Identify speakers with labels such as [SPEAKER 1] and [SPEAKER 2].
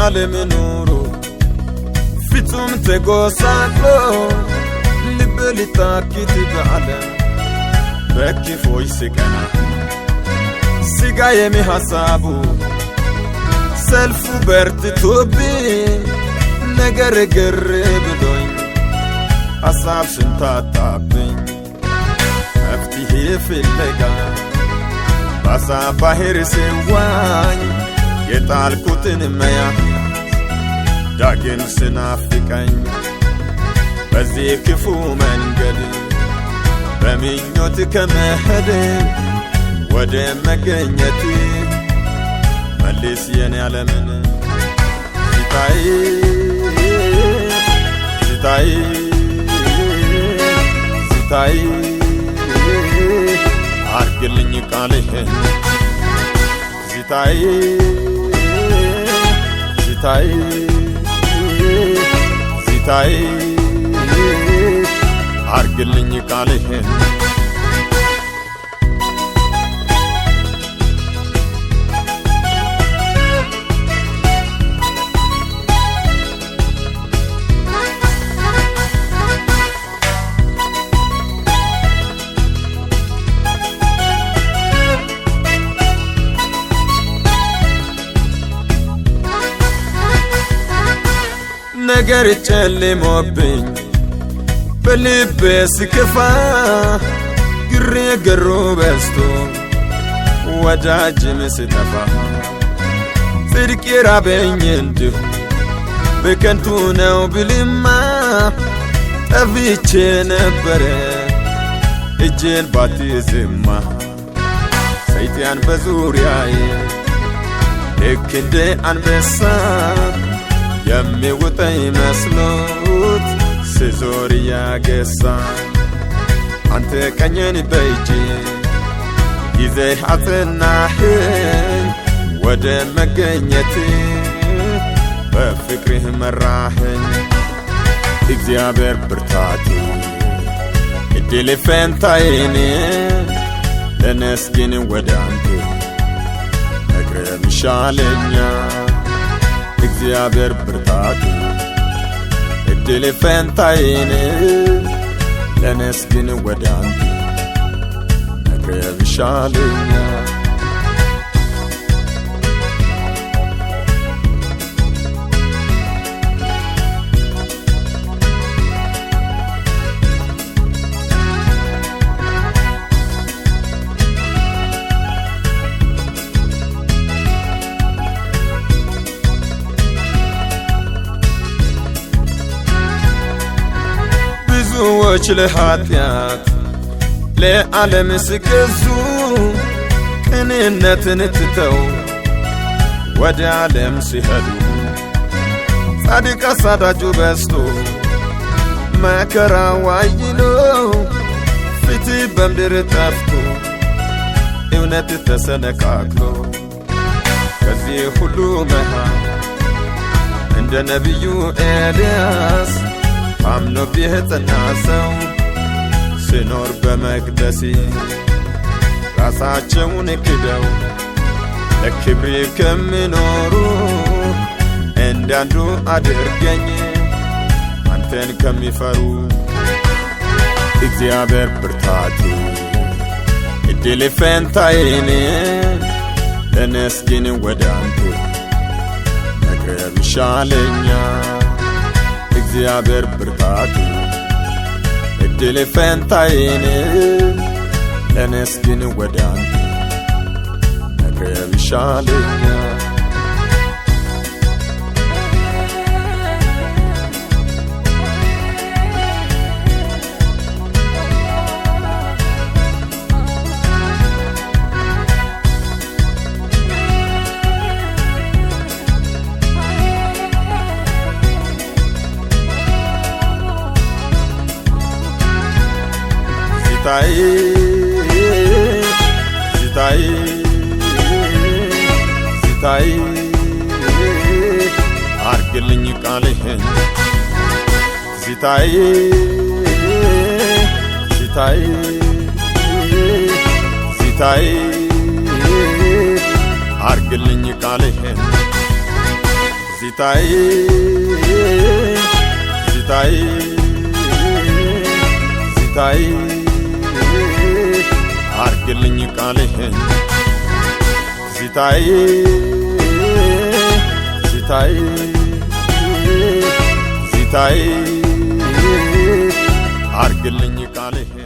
[SPEAKER 1] ዓለም ኑሮ ፍጹም ተጎሳቅሎ ልብ ሊታክት በዓለም በክፎች ስቀና ስጋ የሚሐሳቡ ሰልፉ በርትቶብኝ ነገር ግር ብሎኝ ሐሳብ ስንታጣብኝ መፍትሄ ፍለጋ በሐሳብ ባህር ስዋኝ የጣልኩትን መያዝ ዳግም ስናፍቀኝ በዚህ ክፉ መንገድ በምኞት ከመሄድ ወደ መገኘት መልስ የኔ ዓለምን ሲታይ ሲታይ ሲታይ አርግልኝ ቃልህን ሲታይ ሲታይ ሲታይ አርግልኝ ቃልህን ነገር ጨልሞብኝ በልቤ ስከፋ ግርግሩ በዝቶ ወዳጅም ስጠፋ ጽድቅ ራበኝ እንዲሁ በከንቱ ነው ብልማ ጠፍቼ ነበረ እጄን ባትይዝማ ሰይጣን በዙሪያዬ ልክ እንደ አንበሳ የሚውጠኝ መስሎት ስዞር ያገሳ አንተ ቀኘን በእጄ ይዘህ አጽናኸኝ ወደ መገኘት በፍቅርህ መራኸኝ እግዚአብሔር ብርታቴ እድል ፈንታዬን ተነስግን ወደ አንተ መቅረብ ይሻለኛል እግዚአብሔር ብርታቴ እድል ፈንታዬን ተነስግን ወደ አንተ መቅረብ ይሻለኛል ብዙዎች ለኃጢአት ለዓለም ስገዙ ቅንነትን ትተው ወደ ዓለም ሲሄዱ ጻድቅ አሳዳጁ በዝቶ መከራ ዋይሎ ፍትህ በምድር ጠፍቶ እውነት ተሰነካክሎ ከዚህ ሁሉ መሃል እንደ ነቢዩ ኤልያስ አምኖብህ የጸና ሰው ሲኖር በመቅደሴ ራሳቸውን ክደው ለክብሬ ከሚኖሩ እንዳንዱ አድርገኝ አንተን ከሚፈሩ እግዚአብሔር ብርታቴ እድል ፈንታዬን ተነስግን ወደ አንተ መቅረብ ይሻለኛል እግዚአብሔር ብርታቴ እድል ፈንታዬን ተነስግን ወደ አንተ መቅረብ ይሻለኛል ሲታይ ሲታይ ሲታይ አርግልኝ ቃልህን ሲታይ ሲታይ ሲታይ አርግልኝ ቃልህን ትዝታዬ ትዝታዬ ትዝታዬ አርግልኝ ቃልህን ትዝታዬ ትዝታዬ ትዝታዬ አርግልኝ ቃልህን